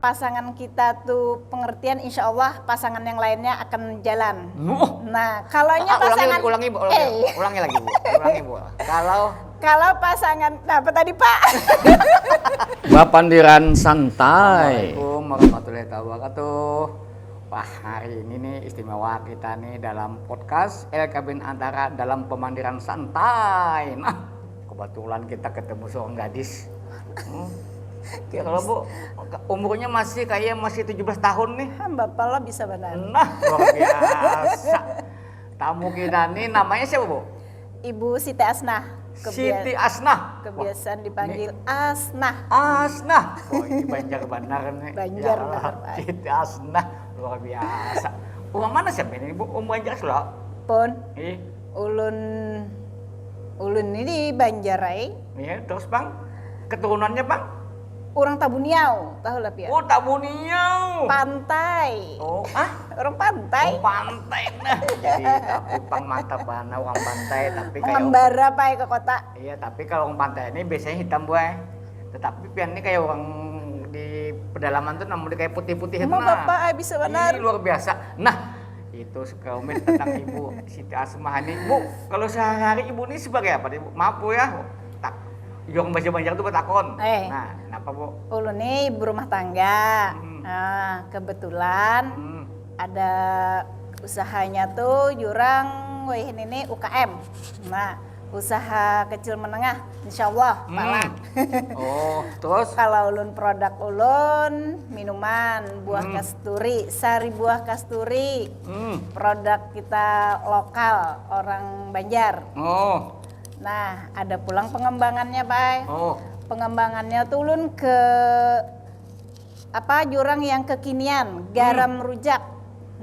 pasangan kita tuh pengertian, insya Allah pasangan yang lainnya akan jalan. Nah, kalaunya pasangan ulangi Bu. Kalau pasangan, nah apa tadi Pak? Bapandiran santai. Assalamualaikum warahmatullahi wabarakatuh. Wah, hari ini nih istimewa kita nih dalam podcast LKBN Antara dalam pemandiran santai. Nah, kebetulan kita ketemu seorang gadis. Ya kalau Bu, umurnya masih 17 tahun nih. Bapak lo bisa benar. Nah, luar biasa. Tamu kita nih namanya siapa Bu? Ibu Siti Asnah. Siti Asnah. Kebiasaan dipanggil Asnah. Asnah. Oh, ini Banjar benar nih. Banjar ya, benar. Siti Asnah luar biasa. Orang mana siapa ini Bu? Banjar Sula. Pun. Ulun ini di Banjarai. Iya, terus Bang. Keturunannya Bang? Orang Tabuniau, tahu lah Pia. Oh, Tabuniau. Pantai. Oh, orang pantai. Oh, pantai. Nah, jadi aku pang mantap banget orang pantai, tapi kayak Mengembara Pak ke kota. Iya, tapi kalau orang pantai ini biasanya hitam buai. Tetapi pian ini kayak orang di pedalaman tuh namanya kayak putih-putih itu. Emang Bapak bisa benar. Ini luar biasa. Nah, itu sekelumit tentang Ibu Siti Asnah ini. Bu, kalau sehari-hari Ibu ini sebagai apa? Ibu? Maaf Bu ya. Yang bahasa Banjar itu bertakon. Nah, kenapa Bu? Ulun nih ibu rumah tangga. Nah, kebetulan ada usahanya tuh jurang ini UKM. Nah, usaha kecil menengah, insya Allah malah. Oh, terus? Kalau ulun produk ulun minuman buah kasturi, sari buah kasturi. Produk kita lokal orang Banjar. Oh. Nah, ada pulang pengembangannya, Pak. Oh. Pengembangannya tuh ulun ke jurang yang kekinian, garam rujak.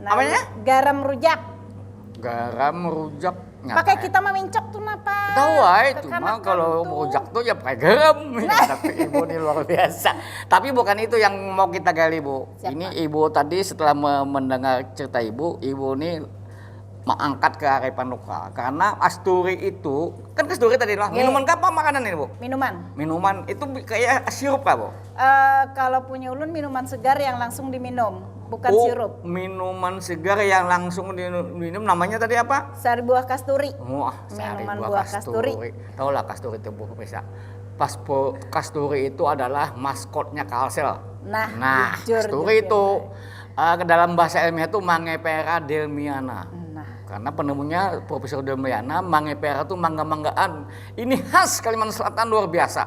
Nah, apanya? Garam rujak. Garam rujak. Pakai kita memincok tuh napa? Tahu itu mah kalau rujak tuh ya pakai garam. Tapi Ibu ini luar biasa. Tapi bukan itu yang mau kita gali, Bu. Siapa? Ini Ibu tadi setelah mendengar cerita Ibu ini mengangkat kearifan lokal karena kasturi itu kan kasturi tadi lah minuman apa makanan ini Bu? Minuman itu kayak sirup kah Bu? Kalau punya ulun minuman segar yang langsung diminum, bukan sirup. Minuman segar yang langsung diminum namanya tadi apa? Sari buah kasturi. Sari minuman buah kasturi. Tahu lah kasturi itu Bu bisa. Kasturi itu adalah maskotnya Kalsel. Nah kasturi itu dalam bahasa ilmiah itu Mangifera delmiana. Karena penemunya Profesor Delmiana, Mangifera itu mangga-manggaan. Ini khas Kalimantan Selatan luar biasa.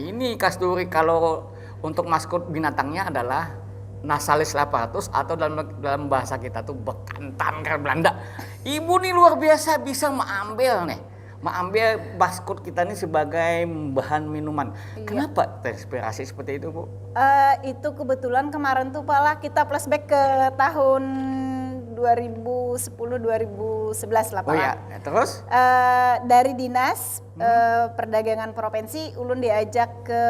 Ini kasturi kalau untuk maskot binatangnya adalah Nasalis lapatus atau dalam bahasa kita tuh bekantan dari Belanda. Ibu nih luar biasa bisa mengambil maskot kita ini sebagai bahan minuman. Iya. Kenapa terinspirasi seperti itu Bu? Itu kebetulan kemarin tuh Pak kita flashback ke tahun 2010-2011 lah Pak. Oh ya, terus? Dari dinas perdagangan provinsi, ulun diajak ke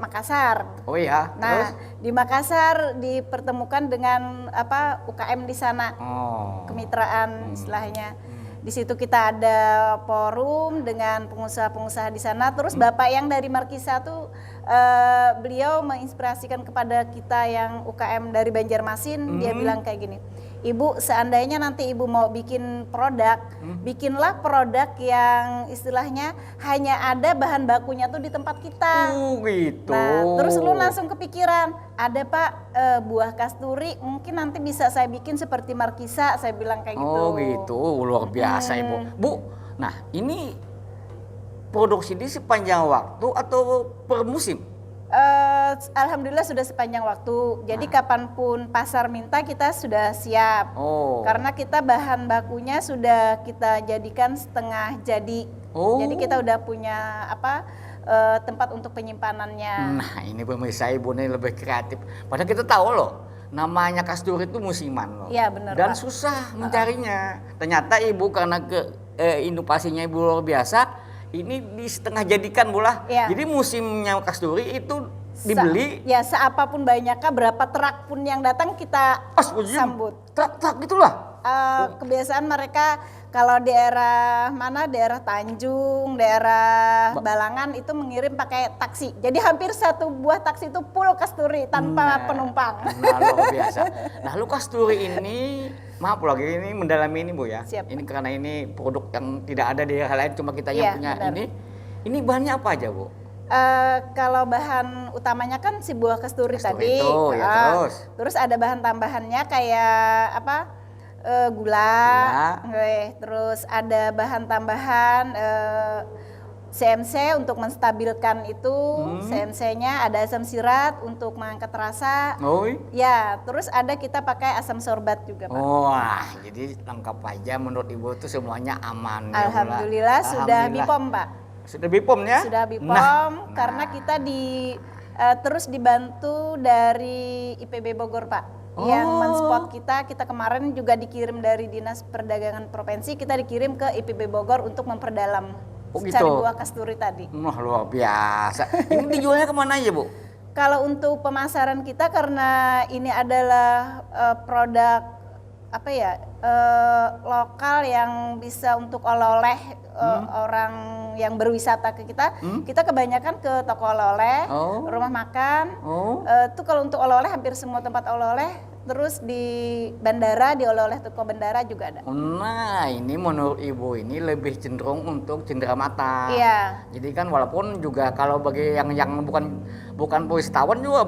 Makassar. Oh iya, terus? Di Makassar dipertemukan dengan UKM di sana, kemitraan istilahnya. Di situ kita ada forum dengan pengusaha-pengusaha di sana. Terus Bapak yang dari Markisa tuh beliau menginspirasikan kepada kita yang UKM dari Banjarmasin. Dia bilang kayak gini, Ibu, seandainya nanti Ibu mau bikin produk, bikinlah produk yang istilahnya hanya ada bahan bakunya tuh di tempat kita. Gitu. Nah, terus lu langsung kepikiran, ada Pak buah kasturi, mungkin nanti bisa saya bikin seperti Markisa, saya bilang kayak gitu. Oh gitu, luar biasa Ibu. Bu, nah ini produksi di sepanjang waktu atau per musim? Alhamdulillah sudah sepanjang waktu. Jadi kapanpun pasar minta kita sudah siap. Karena kita bahan bakunya sudah kita jadikan setengah jadi. Jadi kita udah punya tempat untuk penyimpanannya. Nah ini pemirsa Ibu nih lebih kreatif. Padahal kita tahu loh, namanya kasturi itu musiman loh. Iya benar. Dan Pak, susah mencarinya. Ternyata Ibu karena inovasinya Ibu luar biasa. Ini di setengah jadikan bola. Ya. Jadi musimnya kasturi itu dibeli. Seapapun banyaknya, berapa truk pun yang datang kita sambut. Truk gitulah. Kebiasaan mereka kalau daerah mana, daerah Tanjung, daerah Balangan itu mengirim pakai taksi. Jadi hampir satu buah taksi itu full kasturi tanpa penumpang. Nah, luar biasa. Nah, lu kasturi ini, maaf lagi ini mendalami ini Bu ya. Siap. Ini karena ini produk yang tidak ada di daerah lain, cuma kita yang punya benar. Ini bahannya apa aja Bu? Kalau bahan utamanya kan si buah kasturi tadi. Itu, ya, terus ada bahan tambahannya kayak apa? Gula. Terus ada bahan tambahan CMC untuk menstabilkan itu. CMC-nya ada asam sirat untuk mengangkat rasa. Ya, terus ada kita pakai asam sorbat juga, Pak. Wah, jadi lengkap aja menurut Ibu itu semuanya aman. Alhamdulillah, ya, sudah BPOM, Pak. Sudah BPOM ya? Sudah BPOM karena kita terus dibantu dari IPB Bogor, Pak. Yang menspot kita kemarin juga dikirim dari Dinas Perdagangan Provinsi, kita dikirim ke IPB Bogor untuk memperdalam cari buah kasturi tadi. Wah, luar biasa. Ini dijualnya kemana aja Bu? Kalau untuk pemasaran kita karena ini adalah produk apa ya, lokal yang bisa untuk oleh-oleh orang yang berwisata ke kita, kita kebanyakan ke toko oleh-oleh, rumah makan. Itu kalau untuk oleh-oleh hampir semua tempat oleh-oleh, terus di bandara, di oleh-oleh toko bandara juga ada. Nah, ini menurut Ibu ini lebih cenderung untuk cendera mata. Iya. Jadi kan walaupun juga kalau bagi yang bukan wisatawan juga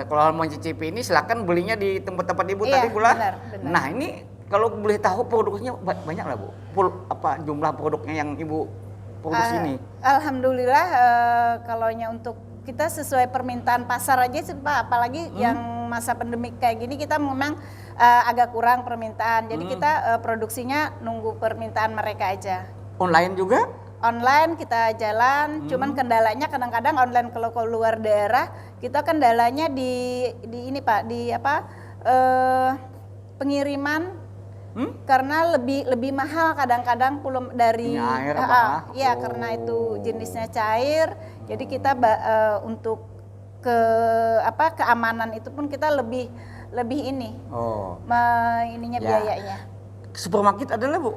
kalau mau mencicipi ini silakan belinya di tempat-tempat Ibu tadi pula. Benar. Nah, ini kalau boleh tahu produksinya banyak lah Bu. Jumlah produknya yang Ibu produksi ini? Alhamdulillah kalaunya untuk kita sesuai permintaan pasar aja sih Pak, apalagi yang masa pandemik kayak gini kita memang agak kurang permintaan. Jadi kita produksinya nunggu permintaan mereka aja. Online juga? Online kita jalan, cuman kendalanya kadang-kadang online kalau keluar daerah, kita kendalanya di ini Pak, di apa? Pengiriman. Karena lebih mahal kadang-kadang dari air karena itu jenisnya cair. Jadi kita untuk keamanan itu pun kita lebih ini. Biayanya. Supermarket adalah Bu?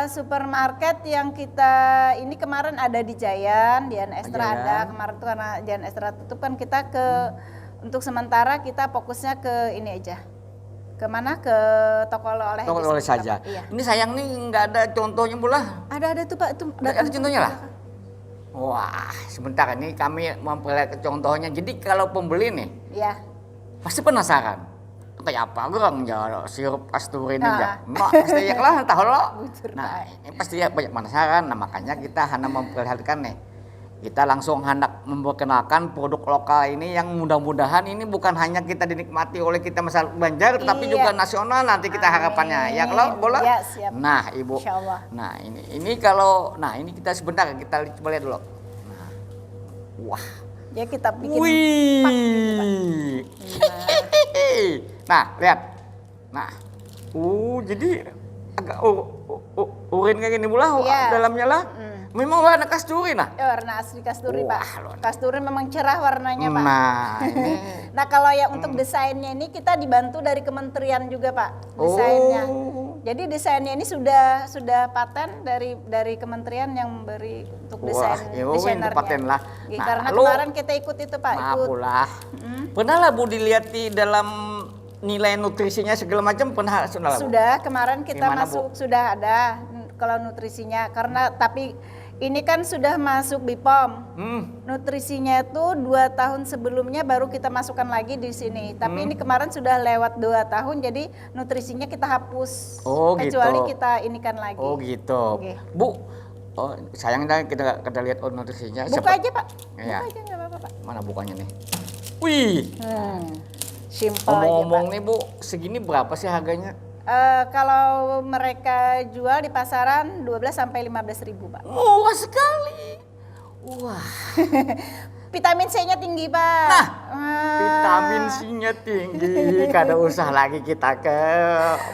Supermarket yang kita ini kemarin ada di Giant Extra ada. Kemarin tuh karena Giant Extra tutup kan kita untuk sementara kita fokusnya ke ini aja. Kemana? Ke toko oleh-oleh. Toko oleh saja. Iya. Ini sayang nih nggak ada contohnya pula. Ada tuh Pak. Itu ada contohnya lah. Wah, sebentar ini kami memperlihatkan contohnya. Jadi kalau pembeli nih, pasti penasaran. Kayak apa orang ya sirup kasturi ini aja. Pasti ya lah tahu lo. Nah, ini pasti ya banyak penasaran. Nah, makanya kita hanya memperlihatkan nih. Kita langsung hendak memperkenalkan produk lokal ini yang mudah-mudahan ini bukan hanya kita dinikmati oleh kita masyarakat Banjar, tapi juga nasional nanti kita harapannya. Ya kalau boleh. Ya, siap. Nah, Ibu. Insyaallah. Nah, ini kita sebentar kita coba lihat dulu. Nah. Wah. Ya kita bikin pak gitu, Nah, lihat. Nah. Jadi agak urin kayak gini pula dalamnya lah. Memang warna kasturi nah? Warna asli kasturi Pak. Kasturi memang cerah warnanya Pak. Nah, ini. Nah kalau yang untuk desainnya ini kita dibantu dari kementerian juga Pak desainnya. Jadi desainnya ini sudah paten dari kementerian yang memberi untuk desainernya. Paten lah. Nah, karena kemarin kita ikut itu Pak. Maaf. Pernah lah Bu dilihat di dalam nilai nutrisinya segala macam pernah sudah kemarin kita sudah ada kalau nutrisinya tapi ini kan sudah masuk BPOM. Nutrisinya itu 2 tahun sebelumnya baru kita masukkan lagi di sini. Tapi ini kemarin sudah lewat 2 tahun, jadi nutrisinya kita hapus. Kecuali kita inikan lagi. Oh gitu. Bu, sayangnya kita lihat nutrisinya. Buka aja Pak. Ya. Buka aja nggak apa-apa Pak. Mana bukanya nih? Wih. Simple ngomong-ngomong nih Bu, segini berapa sih harganya? Kalau mereka jual di pasaran 12 sampai 15 ribu Pak. Murah sekali. Wah. Vitamin C-nya tinggi Pak. Nah, vitamin C-nya tinggi. Kada usah lagi kita ke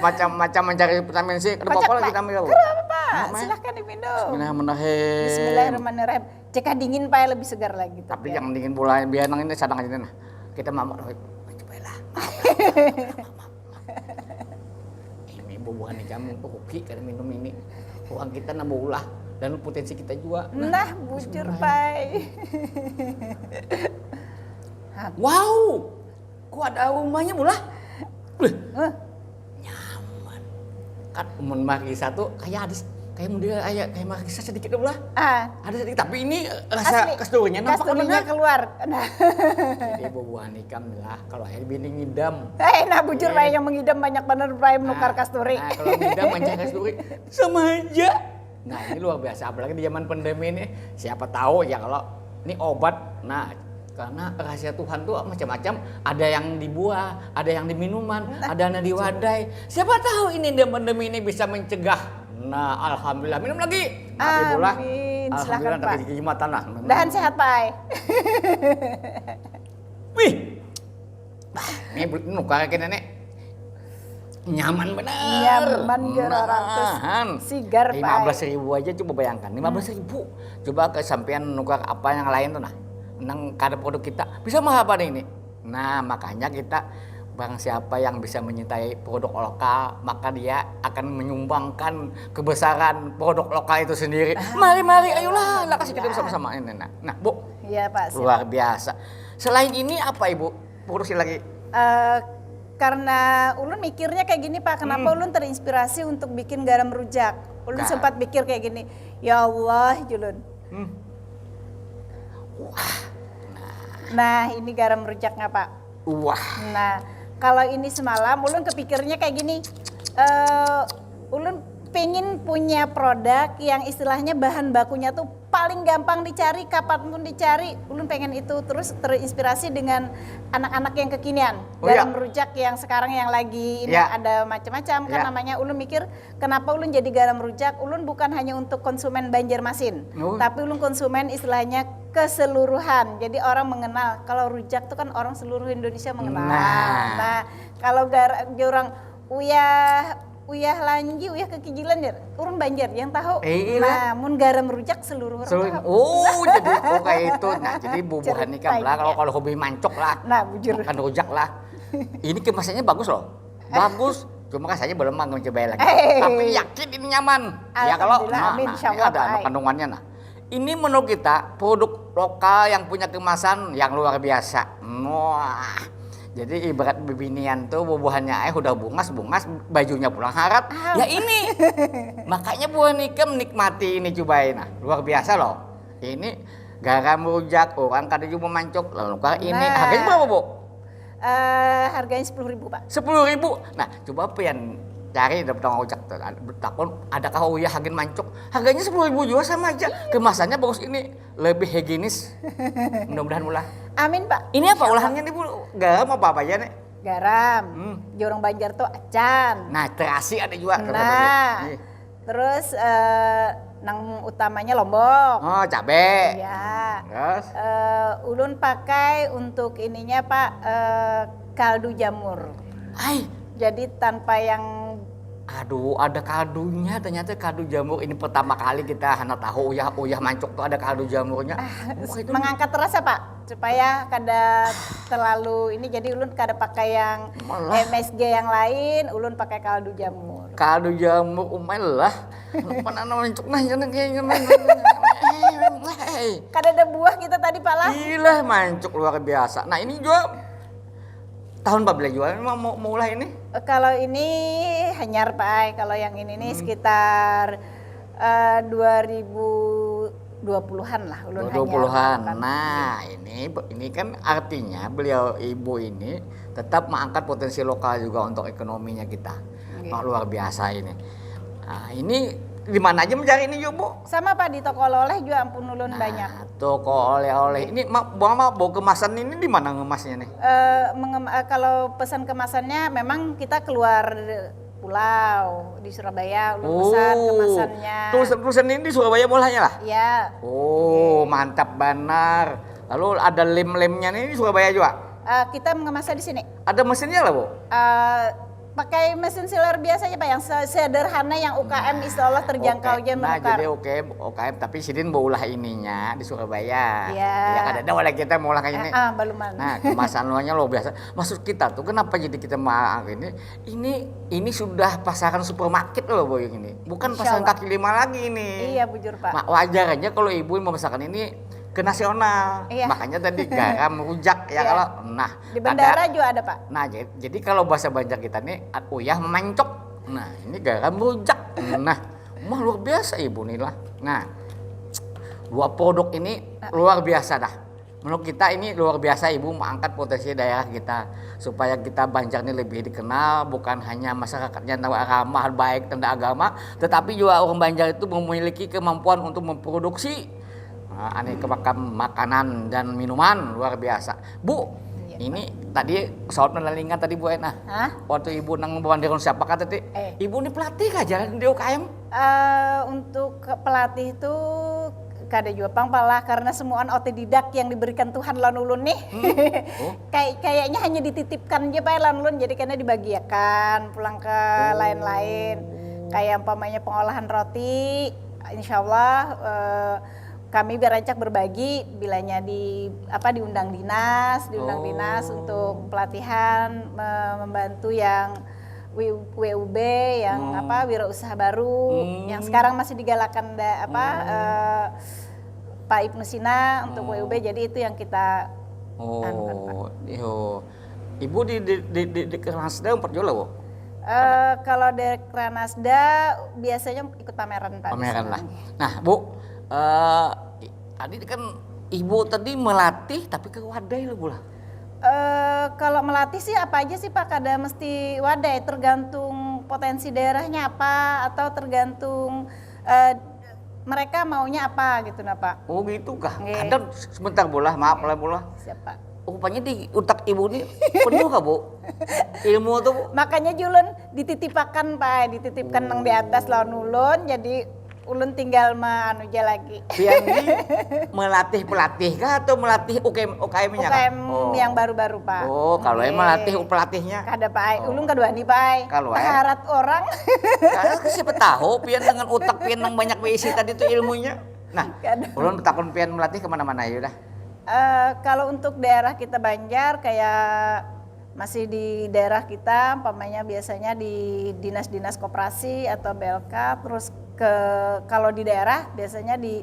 macam-macam mencari vitamin C. Kada apa-apa kita ambil Bu. Kada apa-apa. Silahkan diminum. Bismillahirrahmanirrahim. Bismillahirrahmanirrahim. Jika dingin Pak lebih segar lagi. Tapi jangan dingin pula. Biar ini sadang aja nah. Kita mamak. Cobalah. buah nikam untuk hoki karena minum ini. Uang kita nambah ulah dan potensi kita juga. Nah, bujur pai. Wow, kok ada rumahnya mulah? Nyaman. Kan Markisa tuh kayak hadis. Kayak model kayak Markisa sedikit dulu lah. Ada sedikit, tapi ini rasa kasturinya nampak kasturinya keluar. Nah. Jadi buah nikam lah. Kalau air bini ngidam. Nah bujur lah yang mengidam banyak bener Bray menukar kasturi. Nah kalau ngidam mencari kasturi sama aja. Nah ini luar biasa. Apalagi di zaman pandemi ini. Siapa tahu ya kalau ini obat. Nah karena rahasia Tuhan tuh macam-macam. Ada yang di buah, ada yang di minuman, ada yang di wadai. Siapa tahu ini di pandemi ini bisa mencegah. Nah, alhamdulillah minum lagi. Amin. Alhamdulillah tapi kenikmatan lah. Dahan sehat, Pai. Wih. Ini nukar ke nenek. Nyaman benar. Nyaman gerarantus. Sigar, Pai. 15.000 aja coba bayangkan. 15.000. Coba kesampean nukar apa yang lain tuh nah. Nang kada produk kita. Bisa mah apa ini? Nah, makanya kita barang siapa yang bisa menyintai produk lokal, maka dia akan menyumbangkan kebesaran produk lokal itu sendiri. Mari, ayolah, kasih kita bersama-sama ini. Nah, Bu. Iya, Pak. Luar biasa. Selain ini apa, Ibu? Produksi lagi? Karena ulun mikirnya kayak gini, Pak. Kenapa ulun terinspirasi untuk bikin garam rujak? Ulun sempat pikir kayak gini. Ya Allah, Julun. Wah. Nah, ini garam rujaknya, Pak. Wah. Nah, kalau ini semalam, ulun kepikirnya kayak gini, ulun pengen punya produk yang istilahnya bahan bakunya tuh paling gampang dicari, kapanpun dicari, ulun pengen itu. Terus terinspirasi dengan anak-anak yang kekinian, garam rujak yang sekarang yang lagi ini ada macam-macam kan namanya. Ulun mikir, kenapa ulun jadi garam rujak? Ulun bukan hanya untuk konsumen Banjarmasin, tapi ulun konsumen istilahnya keseluruhan. Jadi orang mengenal, kalau rujak tuh kan orang seluruh Indonesia mengenal. Nah kalau orang uyah lanji, uyah kekijilan ya, urun Banjar yang tahu. Nah, mun garam rujak seluruh orang tahu. Oh, jadi kayak itu. Nah, jadi bubuhan nikam lah kalau hobi mancok lah. Nah, bujur. Bukan rujak lah. Ini kemasannya bagus loh. Bagus. Cuma kan saya belum mau coba lagi. Tapi yakin ini nyaman. Ya kalau ini ada kandungannya nah. Ini menurut kita produk lokal yang punya kemasan yang luar biasa. Wah. Jadi ibarat bibinian tuh bubuhannya udah bungas, bajunya pulang harat. Ya ini. Makanya buah nikam nikmati ini cobain. Nah, luar biasa loh. Ini garam rujak, orang kada juga mancok. Lalu kalau ini harganya berapa, Bu? Harganya 10.000, Pak. 10.000. Nah, coba pian cari dapat tukang ojek tuh. Takon adakah uyah agen mancok? Harganya 10.000 juga sama aja. Kemasannya bagus ini, lebih higienis. Mudah-mudahan ulah. Amin, Pak. Ini apa olahannya nih, Bu? Garam apa aja nih? Garam. Jorong Banjar tuh acan. Nah, terasi ada juga. Nah. Terus nang utamanya lombok. Oh, cabe. Ya. Terus ulun pakai untuk ininya, Pak, kaldu jamur. Jadi tanpa yang ada kaldunya, ternyata kaldu jamur. Ini pertama kali kita tahu uyah mancok tuh ada kaldu jamurnya. Mengangkat rasa, Pak, supaya kada terlalu ini. Jadi ulun kada pakai yang MSG yang lain, ulun pakai kaldu jamur. Kaldu jamur lah. Mana mancok nah kada ada buah kita tadi, Pak lah. Gila, mancok luar biasa. Nah, ini juga tahun berapa jual mau mulai ini? Kalau ini hanyar, Pak. Kalau yang ini nih sekitar 2020-an lah. 2020-an. Nah, ini kan artinya beliau ibu ini tetap mengangkat potensi lokal juga untuk ekonominya kita. Luar biasa ini. Nah, ini di mana aja mencari ini, Bu? Sama, Pak, di toko oleh-oleh juga ampun ulun banyak. Toko oleh-oleh. Ini bawa kemasan ini di mana ngemasnya nih? Kalau pesan kemasannya memang kita keluar pulau di Surabaya, ulun pesan kemasannya. Tulisan ini di Surabaya bolanya lah? Iya. Oh, mantap benar. Lalu ada lem-lemnya nih di Surabaya juga? Kita mengemasnya di sini. Ada mesinnya lah, Bu? pakai mesin sealer biasa aja Pak, yang sederhana yang UKM insya Allah terjangkau aja Nah menukar. jadi UKM tapi sidin mau ulah ininya di Surabaya. Iya. Ya kadang oleh kita mau ulah kayak ini. Baluman. Nah kemasan luarnya luar biasa. Maksud kita tuh kenapa jadi kita mau ini sudah pasaran supermarket loh Boy ini. Bukan pasaran kaki lima lagi ini. Iya bujur Pak. Wajar aja kalau ibu memasarkan ini ke nasional. Iya. Makanya tadi garam rujak ya kalau di bandara juga ada Pak. Nah jadi kalau bahasa Banjar kita nih uyah mencok. Nah ini garam rujak. Nah luar biasa ibu nih lah. Nah dua produk ini luar biasa dah. Menurut kita ini luar biasa ibu mengangkat potensi daerah kita supaya kita Banjar ini lebih dikenal, bukan hanya masyarakatnya ramah baik tentang agama, tetapi juga orang Banjar itu memiliki kemampuan untuk memproduksi aneka makanan dan minuman luar biasa. Bu, ini tadi soal penalingan tadi Bu Ena. Waktu ibu nang bandirun siapa kata tadi? Ibu ini pelatih kah jalan di UKM? Untuk pelatih itu kada juga pangpalah karena semua otodidak yang diberikan Tuhan lan ulun nih. Kayaknya hanya dititipkan aja Pak lan ulun, jadi karena dibagiakan pulang ke lain-lain. Kayak umpamanya pengolahan roti, insyaallah kami berancak berbagi bilanya diundang dinas untuk pelatihan membantu yang WUB yang wirausaha baru yang sekarang masih digalakan Pak Ibnu Sina untuk WUB, jadi itu yang kita anukan Pak. Ibu di Kranasda perjualan Bu? Kalau di Kranasda biasanya ikut pameran Pak. Pameran lah. Nah Bu, tadi kan ibu tadi melatih tapi ke wadai loh Bu lah. Kalau melatih sih apa aja sih Pak, kada mesti wadai, tergantung potensi daerahnya apa atau tergantung mereka maunya apa gitu nah Pak. Oh gitu kah? Kadang sebentar bola, maaf lah bola. Siapa? Rupanya di otak ibu ini penuh kah Bu? Ilmu tuh Bu? Makanya julun dititipkan Pak, dititipkan nang di atas lawan ulun, jadi ulun tinggal aja lagi. Pian melatih pelatih kah atau melatih UKM-nya kah? UKM yang baru-baru Pak. Oh, kalau yang melatih pelatihnya? Kada Pak, ulun kada wani Pak. Kalau Harat orang. Karena siapa tahu pian dengan otak pian yang banyak berisi tadi itu ilmunya. Nah, ulun takon pian melatih kemana-mana ya udah. Kalau untuk daerah kita Banjar kayak masih di daerah kita, umpamanya biasanya di dinas-dinas koperasi atau BLK, terus kalau di daerah biasanya di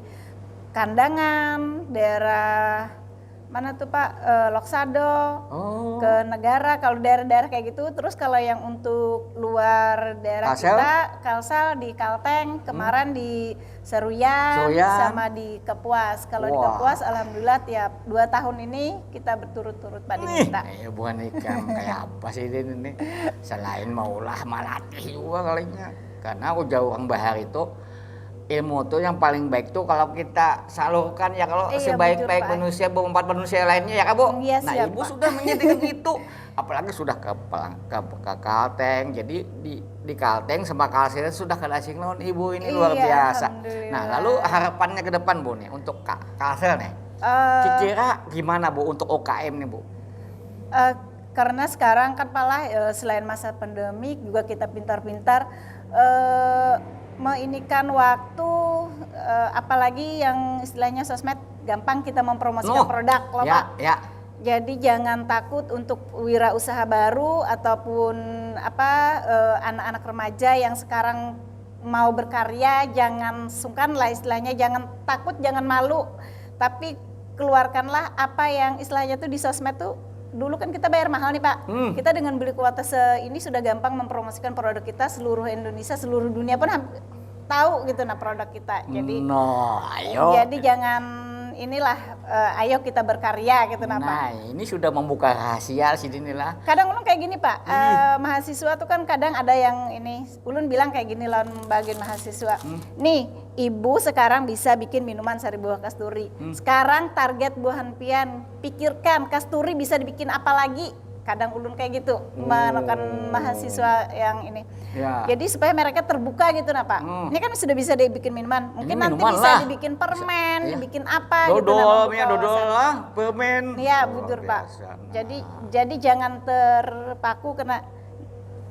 Kandangan, daerah mana tuh Pak, Loksado, ke negara, kalau daerah-daerah kayak gitu. Terus kalau yang untuk luar daerah kita, Kalsel di Kalteng, kemarin di Seruyan, sama di Kapuas. Kalau di Kapuas alhamdulillah tiap 2 tahun ini kita berturut-turut Pak diminta. Bukan ikan kayak apa sih ini? Selain maulah melatih juga kalinya. Karena jauh orang bahar itu ilmu tuh yang paling baik tuh kalau kita salurkan ya, kalau sebaik-baik manusia berempat manusia lainnya ya Kak Bu. Iya, nah Ibu sudah menyediakan itu, apalagi sudah ke Kalteng, jadi di Kalteng sama Kalsel sudah kada asing lawan Ibu ini luar biasa. Nah lalu harapannya ke depan Bu nih untuk Kalsel nih, kira gimana Bu untuk UKM nih Bu? Karena sekarang kan selain masa pandemi juga kita pintar-pintar meinikan waktu, apalagi yang istilahnya sosmed gampang kita mempromosikan produk loh Pak. Jadi jangan takut untuk wirausaha baru ataupun anak-anak remaja yang sekarang mau berkarya, jangan sungkan lah istilahnya, jangan takut, jangan malu, tapi keluarkanlah apa yang istilahnya tuh di sosmed tuh. Dulu kan kita bayar mahal nih Pak, kita dengan beli kuota ini sudah gampang mempromosikan produk kita, seluruh Indonesia, seluruh dunia pun tahu gitu produk kita. Jadi jadi jangan ayo kita berkarya gitu Pak. Nah ini sudah membuka rahasia sih inilah. Kadang ulun kayak gini Pak, mahasiswa tuh kan kadang ada yang ulun bilang kayak gini lawan bagian mahasiswa. Nih Ibu sekarang bisa bikin minuman sari buah kasturi. Sekarang target buahan pian, pikirkan kasturi bisa dibikin apa lagi. Kadang ulun kayak gitu, menekan mahasiswa yang ini. Jadi supaya mereka terbuka gitu Pak. Ini kan sudah bisa dibikin minuman. Mungkin nanti bisa dibikin permen, dibikin apa dodol, dodol lah, permen. Iya, betul Pak. Jadi jangan terpaku karena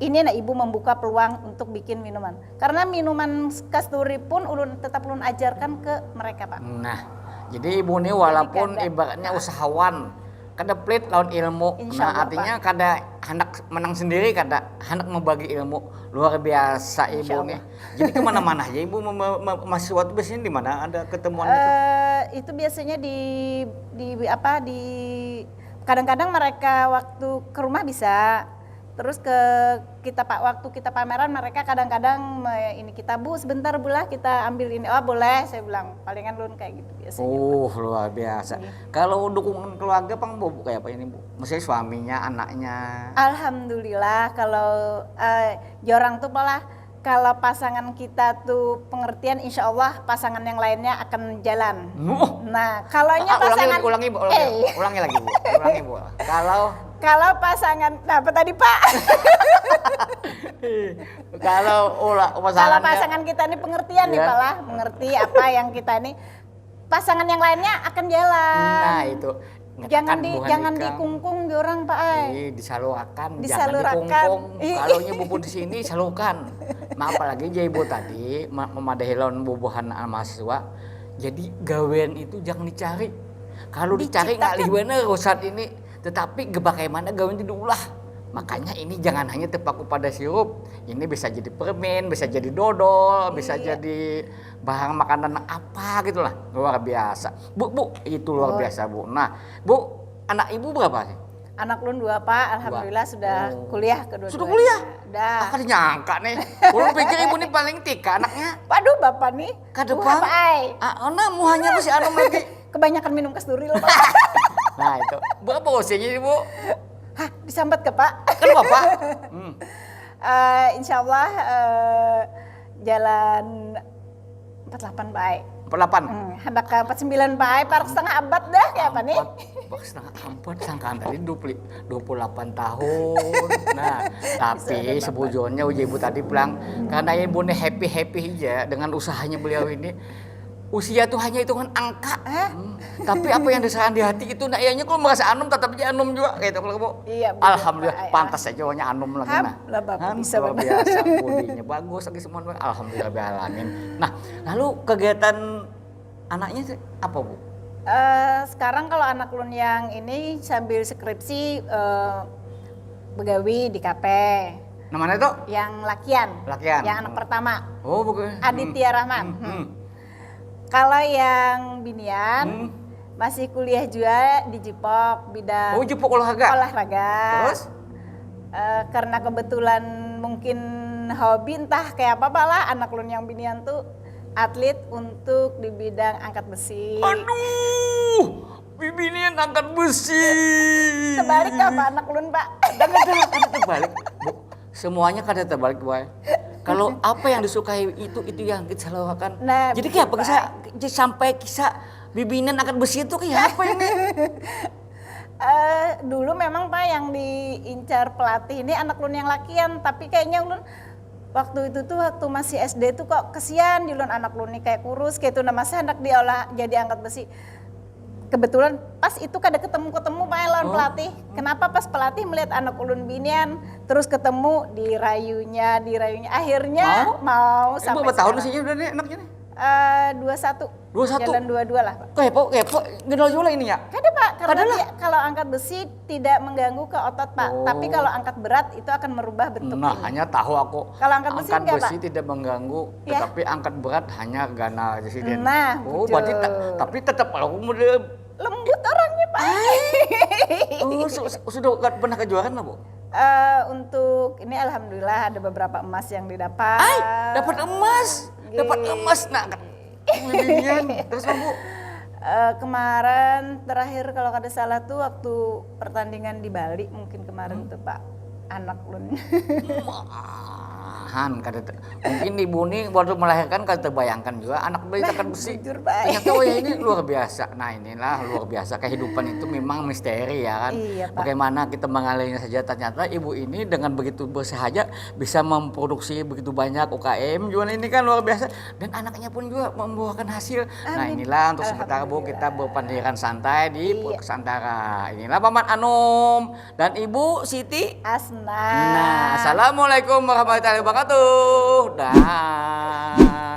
ini nah ibu membuka peluang untuk bikin minuman. Karena minuman kasturi pun ulun tetap ulun ajarkan ke mereka, Pak. Nah, jadi ibu ini walaupun ibaratnya usahawan, kada pelit lawan ilmu. Nah, artinya kada hendak menang sendiri, kada hendak membagi ilmu. Luar biasa ibu nih. Jadi kemana-mana aja ibu mahasiswa itu biasanya di mana ada ketemuan itu? Itu biasanya di kadang-kadang mereka waktu ke rumah bisa. Terus waktu kita pameran mereka kadang-kadang ini kita Bu sebentar Bu lah kita ambil ini. Oh boleh saya bilang palingan lun kayak gitu biasanya. Luar biasa. Kalau dukungan keluarga Pang Bu kayak apa ini Bu? Maksudnya suaminya, anaknya. Alhamdulillah kalau jorang tuh malah kalau pasangan kita tuh pengertian insya Allah pasangan yang lainnya akan jalan. Nah kalaunya pasangan ulangi lagi Bu. Kalau pasangan, nah apa tadi Pak? Kalau pasangan kita ini pengertian nih Pak lah, mengerti apa yang kita ini, pasangan yang lainnya akan jalan. Nah itu. Jangan dikungkung di orang Pak disalurkan. Jangan dikungkung. Kalau bubu di sini salurkan. Nah apalagi ibu tadi memadahi lawan bubuhan mahasiswa. Jadi gawean itu jangan dicari. Kalau dicari nggak liwena rosat ini. Tetapi bagaimana gawean diulah. Makanya ini jangan hanya terpaku pada sirup. Ini bisa jadi permen, bisa jadi dodol, bisa jadi bahan makanan apa gitulah. Luar biasa. Bu, itu luar biasa Bu. Nah, Bu, anak ibu berapa sih? Anak lu 2 Pak, alhamdulillah sudah kuliah kedua-duanya. Sudah kuliah? Udah. Kada nyangka nih. Ulun pikir ibu nih paling tika anaknya. Waduh Bapak nih. Kada Pak. Nah, muhanya masih anom lagi. Kebanyakan minum kasturi loh Pak. Nah itu, berapa usianya Ibu? Hah, disambat ke Pak? Kan Bapak? Insya Allah jalan 48 baik. 48? Hendak ke 49 baik, par setengah abad dah kayak apa nih? Setengah abad, sangkaan tadi 28 tahun. Nah, tapi sebujurnya ibu tadi bilang, karena ibu nih happy aja dengan usahanya beliau ini. Usia tuh hanya hitungan angka. Tapi apa yang diserahan di hati itu nak ianya kalau merasa anum tetap aja anum juga kayak itu kalau Bu. Iya, alhamdulillah pantas aja awalnya anum lagi nah. Bisa luar biasa bodinya bagus lagi semua. Alhamdulillah bialamin. Nah, lalu kegiatan anaknya apa Bu? Sekarang kalau anak ulun yang ini sambil skripsi begawi di kafe. Namanya itu? Yang lakian. Yang anak pertama. Oh, bukan. Aditya Rahman. Kalau yang binian masih kuliah juga di Jipok bidang Jipok olahraga. Terus? Karena kebetulan mungkin hobi entah kayak apa lah anak ulun yang binian tuh atlet untuk di bidang angkat besi. Aduh, binian angkat besi. Terbalik apa anak ulun Pak? Kada terbalik. Bu, semuanya kada terbalik Bu. Kalau apa yang disukai itu yang kita lakukan. Nah, jadi kayak apa sampai kisah bibinan angkat besi itu kayak apa ini? Dulu memang Pak yang diincar pelatih ini anak ulun yang lakian, tapi kayaknya ulun waktu itu tuh waktu masih SD tuh kok kesian di ulun anak ulun nih kayak kurus kayak itu masa hendak diolah jadi angkat besi. Kebetulan pas itu kada ketemu Pak lawan pelatih. Kenapa pas pelatih melihat anak ulun binian terus ketemu dirayunya akhirnya mau sampai berapa tahun usianya udah nih anaknya nih? 21. 21. Jalan 22 lah Pak. Kepo gendol juga ini ya? Kada Pak, karena kalau angkat besi tidak mengganggu ke otot Pak. Tapi kalau angkat berat itu akan merubah bentuk. Nah, hanya tahu aku. Kalau angkat besi enggak Pak? Tidak mengganggu, tetapi angkat berat hanya gana residen. Nah, berarti tapi tetap kalau lembut orangnya Pak. Sudah pernah kejuaraan lah Bu? Untuk ini alhamdulillah ada beberapa emas yang didapat. Dapat emas. Nah, terus Bu? Kemarin terakhir kalau kada salah tuh waktu pertandingan di Bali mungkin kemarin tuh Pak anak ulun. Mungkin ibu nih waktu melahirkan kan terbayangkan juga anak bayi akan besi. Ternyata oh ya ini luar biasa. Nah inilah luar biasa, kehidupan itu memang misteri ya kan. Iya, Pak. Bagaimana kita mengalirnya saja, ternyata ibu ini dengan begitu bersahaja bisa memproduksi begitu banyak UKM jualan ini kan luar biasa, dan anaknya pun juga membuahkan hasil. Nah inilah untuk sementara Bu kita berpandiran santai di Purwosantara. Inilah Paman Anum dan Ibu Siti Asna. Nah, assalamualaikum warahmatullahi wabarakatuh. Dah.